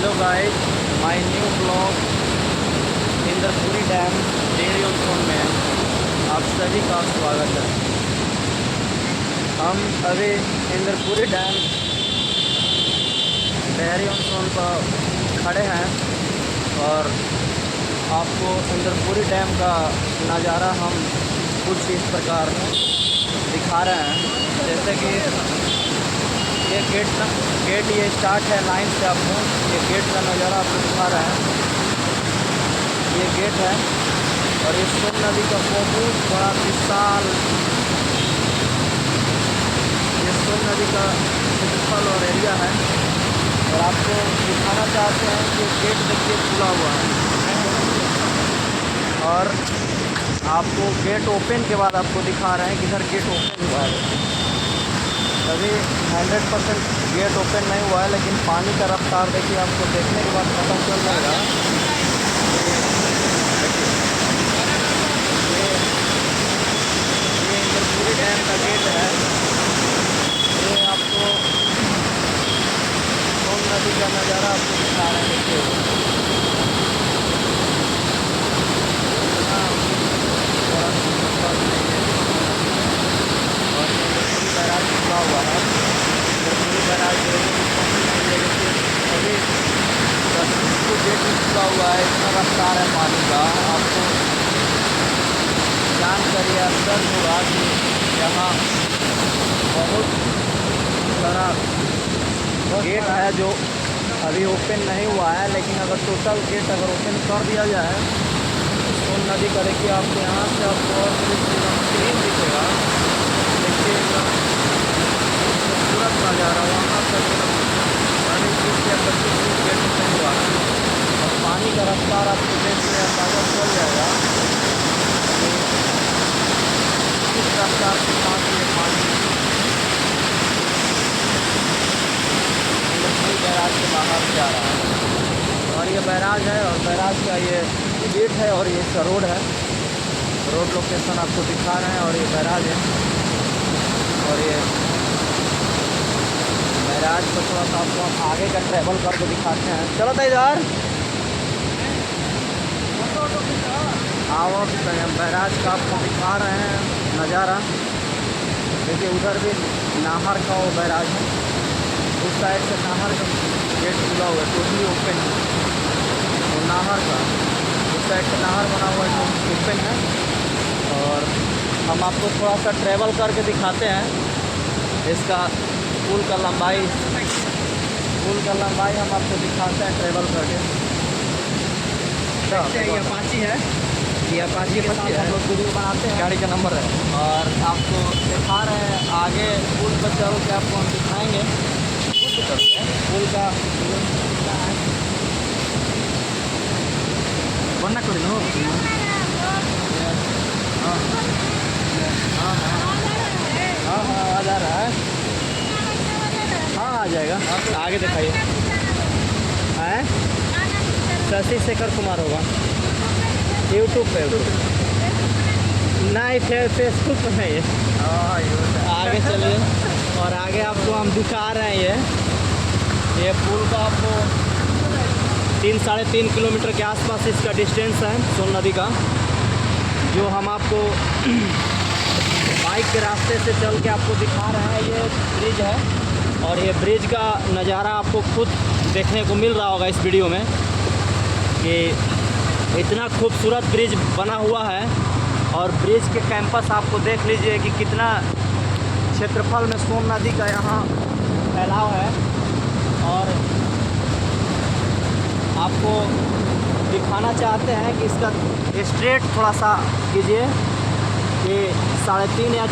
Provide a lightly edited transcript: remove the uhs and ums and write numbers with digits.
Hello guys, my new blog Indrapuri dam dairy on Son में आप सभी का स्वागत है। हम अभी Indrapuri dam dairy on Son पर खड़े हैं और आपको इंद्रपुरी डैम का नज़ारा हम कुछ इस प्रकार दिखा रहे हैं। जैसे कि ये गेट ये स्टार्ट है लाइन से, आपको ये गेट का नज़ारा आपको दिखा रहे हैं। ये गेट है और ये सोन नदी का बहुत बड़ा विशाल, ये सोन नदी का क्षेत्रफल और एरिया है। और आपको दिखाना चाहते हैं कि गेट देखिए खुला हुआ है और आपको गेट ओपन के बाद आपको दिखा रहे हैं कि इधर गेट ओपन हुआ है। अभी 100% गेट ओपन नहीं हुआ है, लेकिन पानी का रफ्तार देखिए, आपको देखने के बाद पता चल जाएगा। ये इंद्रपुरी डैम का गेट है। ये आपको सोन नदी का नज़ारा आपको दिखा रहे हैं। देखिए बैराज खुला हुआ है। इंद्रपुरी बैराज अभी 10 गेट खुला हुआ है। इतना रफ्तार है पानी का, आपको जानकारी अवसर होगा कि यहाँ बहुत सारा गेट है जो अभी ओपन नहीं हुआ है, लेकिन अगर टोटल गेट अगर ओपन कर दिया जाए तो सोन नदी का देखिए आपको यहाँ से आपको और क्लीन दिखेगा। देखिएगा खूबसूरत नज़ारा वहाँ तक पानी गेट ओपन हुआ है और पानी का रफ्तार आपको देख के अंदाजा चल जाएगा कि किस रफ्तार के साथ ये पानी इंद्रपुरी बैराज के बाहर से आ रहा है। और ये बैराज है और बैराज का ये गेट है और ये इसका रोड है। रोड लोकेशन आपको दिखा रहे हैं और ये बैराज है। और ये बैराज को थोड़ा सा आपको हम आगे का ट्रैवल करके दिखाते हैं। चलो तो इधर आओ, बैराज का आपको दिखा रहे हैं नज़ारा। देखिए उधर भी नाहर का वो बैराज है, उस साइड से नाहर का गेट खुला हुआ है, टोटली ओपन है। और नाहर का उस साइड से नाहर बना हुआ है जो ओपन है। और हम आपको थोड़ा सा ट्रैवल करके दिखाते हैं इसका पुल का लंबाई हम आपको दिखाते हैं ट्रैवल करके। ये अपाची है, ये अपाची के साथ हम लोग वीडियो बनाते हैं। गाड़ी का नंबर है और आपको दिखा रहे हैं आगे पुल पर चल के आपको हम दिखाएंगे पुल का बनना कोई नो हाँ आ जा रहा है। हाँ आ जाएगा, आगे दिखाइए। हैं शशि शेखर कुमार होगा यूट्यूब पे, नहीं फेसबुक पे नहीं है। आगे चलिए और आगे आपको हम दिखा रहे हैं ये पुल का आपको 3-3.5 किलोमीटर के आसपास इसका डिस्टेंस है सोन नदी का, जो हम आपको बाइक के रास्ते से चल के आपको दिखा रहे हैं। ये ब्रिज है और ये ब्रिज का नज़ारा आपको खुद देखने को मिल रहा होगा इस वीडियो में कि इतना खूबसूरत ब्रिज बना हुआ है। और ब्रिज के कैंपस आपको देख लीजिए कि कितना क्षेत्रफल में सोन नदी का यहाँ फैलाव है। और आपको दिखाना चाहते हैं कि इसका स्ट्रेट थोड़ा सा कीजिए कि 3.5 या